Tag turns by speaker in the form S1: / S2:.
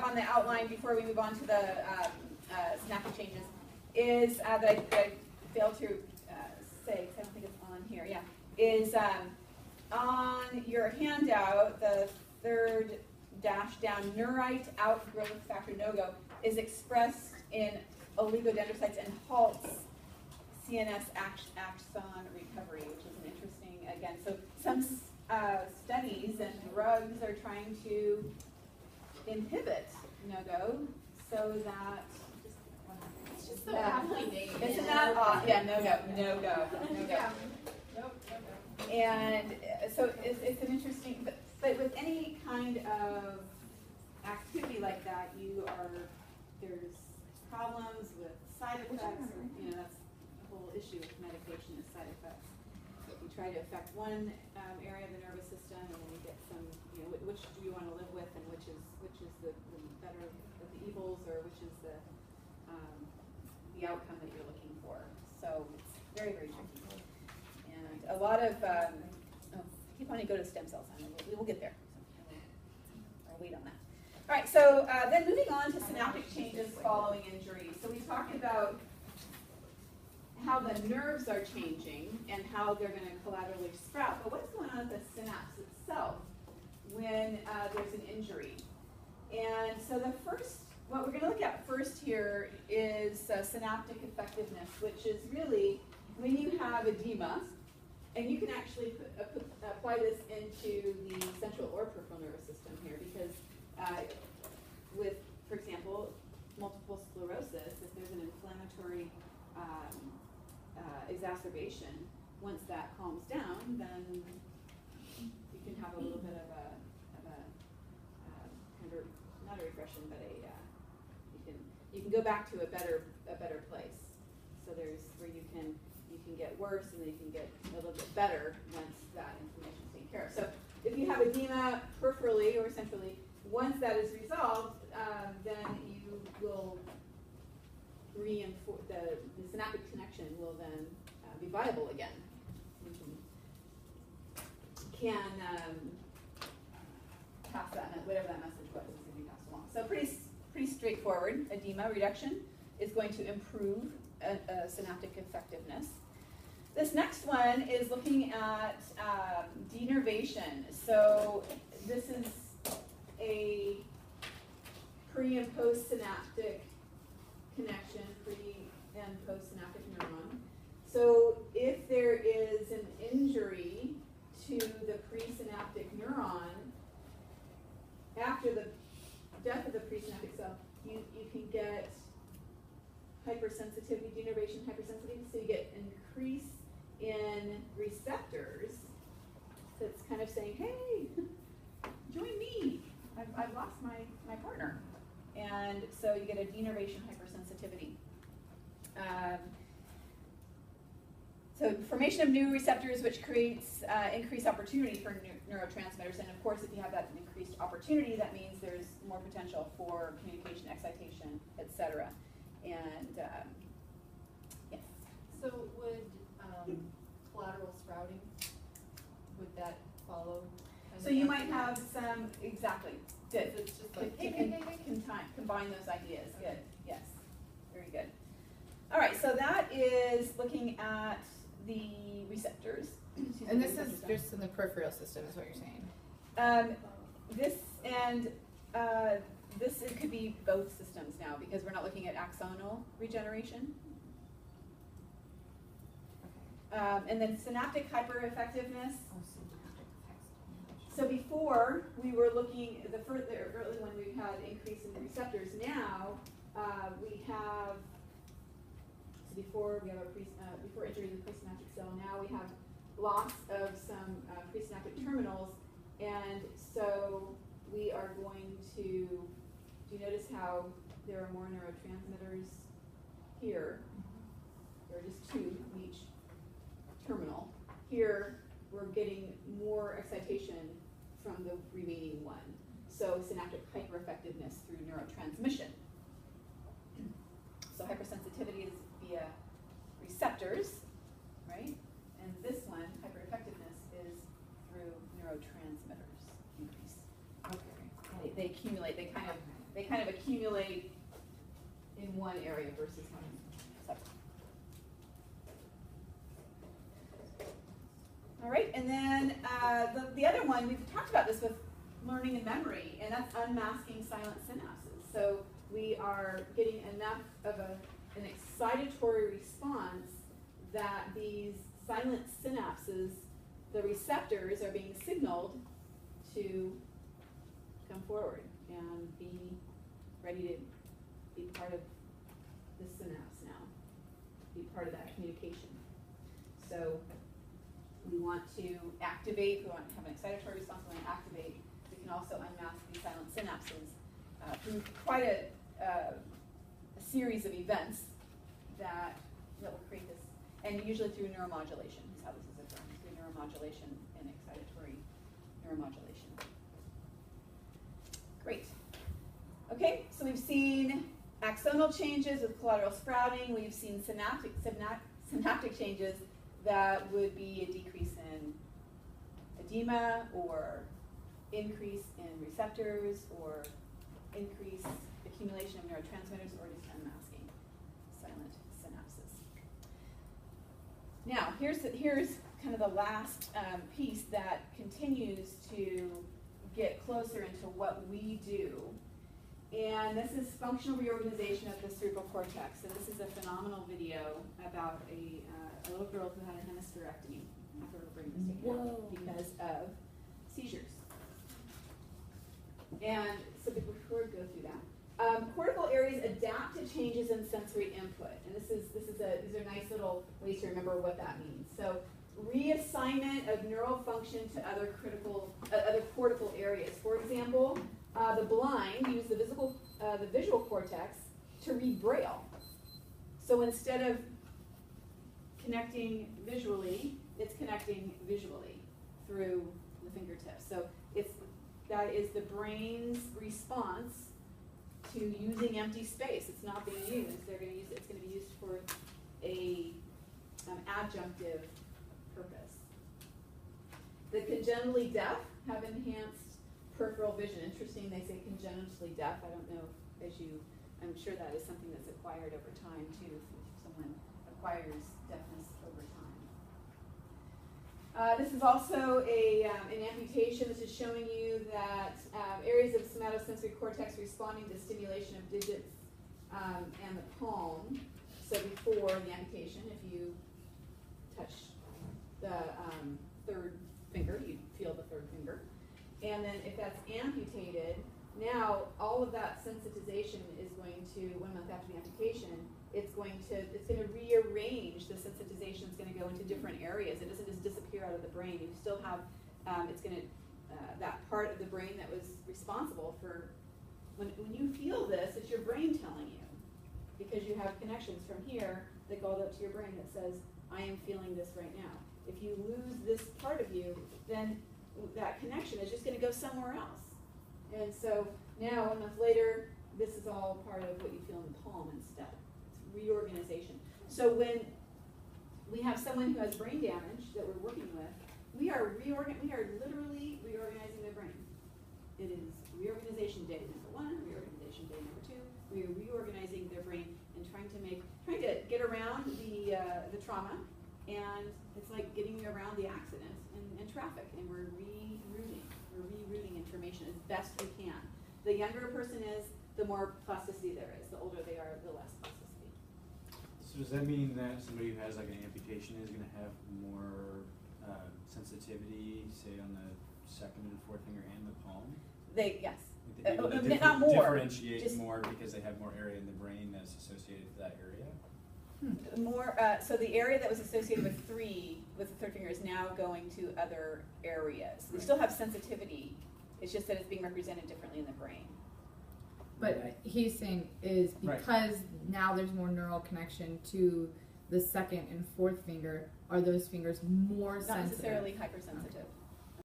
S1: on the outline before we move on to the synaptic changes is that I failed to say, because I don't think it's on here, yeah, is on your handout, the third dash down, neurite outgrowth factor no-go is expressed in oligodendrocytes and halts CNS axon recovery, which is an interesting, again, so some studies and drugs are trying to inhibit no-go so that,
S2: It's just so aptly named.
S1: isn't that, yeah, no-go.
S2: Yeah.
S1: And so it's an interesting, but with any kind of activity like that, there's problems with side effects, or, that's the whole issue with medication is side effects. So if you try to affect one area of the nervous system, and then you get some, which do you want to live with, and which is the better of the evils, or which is the outcome that you're looking for. So it's very, very tricky. And a lot of, I keep wanting to go to stem cells, and we will get there. So I'll wait on that. All right, so then moving on to synaptic changes following injury. So we talked about how the nerves are changing and how they're going to collaterally sprout, but what's going on with the synapse itself when there's an injury? And so what we're going to look at first here is synaptic effectiveness, which is really when you have edema, and you can actually apply this into the central or peripheral nervous system here, because with, for example, multiple sclerosis, if there's an inflammatory exacerbation, once that calms down, then you can have a little bit of a kind of not a regression, but you can go back to a better place. So there's where you can get worse, and then you can get a little bit better once that inflammation is taken care of. So if you have edema peripherally or centrally, once that is resolved, then you will reinforce the synaptic connection will then be viable again. You can pass that, whatever that message was, is going to be passed along. So pretty straightforward. Edema reduction is going to improve synaptic effectiveness. This next one is looking at denervation. So this is a pre and post synaptic connection, pre and post synaptic neuron. So if there is an injury to the presynaptic neuron, after the death of the presynaptic cell, you can get hypersensitivity, denervation hypersensitivity, so you get increase in receptors that's kind of saying, hey, join me, I've lost my partner. And so you get a denervation hypersensitivity. So formation of new receptors, which creates increased opportunity for neurotransmitters. And of course, if you have that increased opportunity, that means there's more potential for communication, excitation, etc. And yes.
S2: So would collateral sprouting, would that follow?
S1: So you might have some, exactly, good.
S2: So it's just like,
S1: Combine those ideas, good, yes, very good. All right, so that is looking at the receptors.
S3: And this is just in the peripheral system, is what you're saying?
S1: This it could be both systems now, because we're not looking at axonal regeneration. And then synaptic hypereffectiveness. So before we were looking early when we had increase in the receptors. Now we have. So before we have before entering the presynaptic cell, now we have loss of some presynaptic terminals, and so we are going to. Do you notice how there are more neurotransmitters here? There are just two in each terminal. Here we're getting more excitation from the remaining one. So synaptic hypereffectiveness through neurotransmission. So hypersensitivity is via receptors, right? And this one, hypereffectiveness, is through neurotransmitters increase. Okay. They accumulate. They they kind of accumulate in one area versus one separate. All right, and then the other one, we've talked about this with learning and memory, and that's unmasking silent synapses. So we are getting enough of an excitatory response that these silent synapses, the receptors, are being signaled to come forward and be ready to be part of the synapse now, be part of that communication. So we want to activate, we want to have an excitatory response, we want to activate. We can also unmask these silent synapses through quite a series of events that will create this, and usually through neuromodulation is how this is occurring, through neuromodulation and excitatory neuromodulation. Great. Okay, so we've seen axonal changes with collateral sprouting. We've seen synaptic changes that would be a decrease in edema or increase in receptors or increase accumulation of neurotransmitters or just unmasking silent synapses. Now, here's kind of the last piece that continues to get closer into what we do. And this is functional reorganization of the cerebral cortex. And this is a phenomenal video about a little girl who had a hemispherectomy after her brain was taken out because of seizures. And so before we go through that, cortical areas adapt to changes in sensory input. And these are nice little ways to remember what that means. So reassignment of neural function to other cortical areas. For example, the blind use the visual cortex to read Braille. So instead of connecting visually, it's connecting visually through the fingertips. So that is the brain's response to using empty space. It's not being used. It's going to be used for a adjunctive purpose. The congenitally deaf have enhanced peripheral vision. Interesting, they say congenitally deaf. I don't know I'm sure that is something that's acquired over time too. If someone acquires deafness over time. This is also an amputation. This is showing you that areas of somatosensory cortex responding to stimulation of digits and the palm. So before the amputation, if you touch the third finger, you feel the third finger. And then if that's amputated, now all of that sensitization is going to, 1 month after the amputation, it's going to rearrange the sensitization. It's going to go into different areas. It doesn't just disappear out of the brain. You still have, that part of the brain that was responsible for, when you feel this, it's your brain telling you. Because you have connections from here that go up to your brain that says, I am feeling this right now. If you lose this part of you, then that connection is just going to go somewhere else. And so now, 1 month later, this is all part of what you feel in the palm instead. It's reorganization. So when we have someone who has brain damage that we're working with, we are literally reorganizing their brain. It is reorganization day number 1, reorganization day number 2. We are reorganizing their brain and trying to get around the trauma, and it's like getting around the accident and traffic, and we're rerouting information as best we can. The younger a person is, the more plasticity there is. The older they are, the less plasticity.
S4: So does that mean that somebody who has like an amputation is going to have more sensitivity, say on the second and fourth finger and the palm?
S1: Yes.
S4: Like
S1: Not more.
S4: Differentiate
S1: just
S4: more because they have more area in the brain that's associated with that area?
S1: More. So the area that was associated with the third finger is now going to other areas. We still have sensitivity. It's just that it's being represented differently in the brain.
S3: But he's saying is because now there's more neural connection to the second and fourth finger, are those fingers more sensitive?
S1: Not necessarily hypersensitive.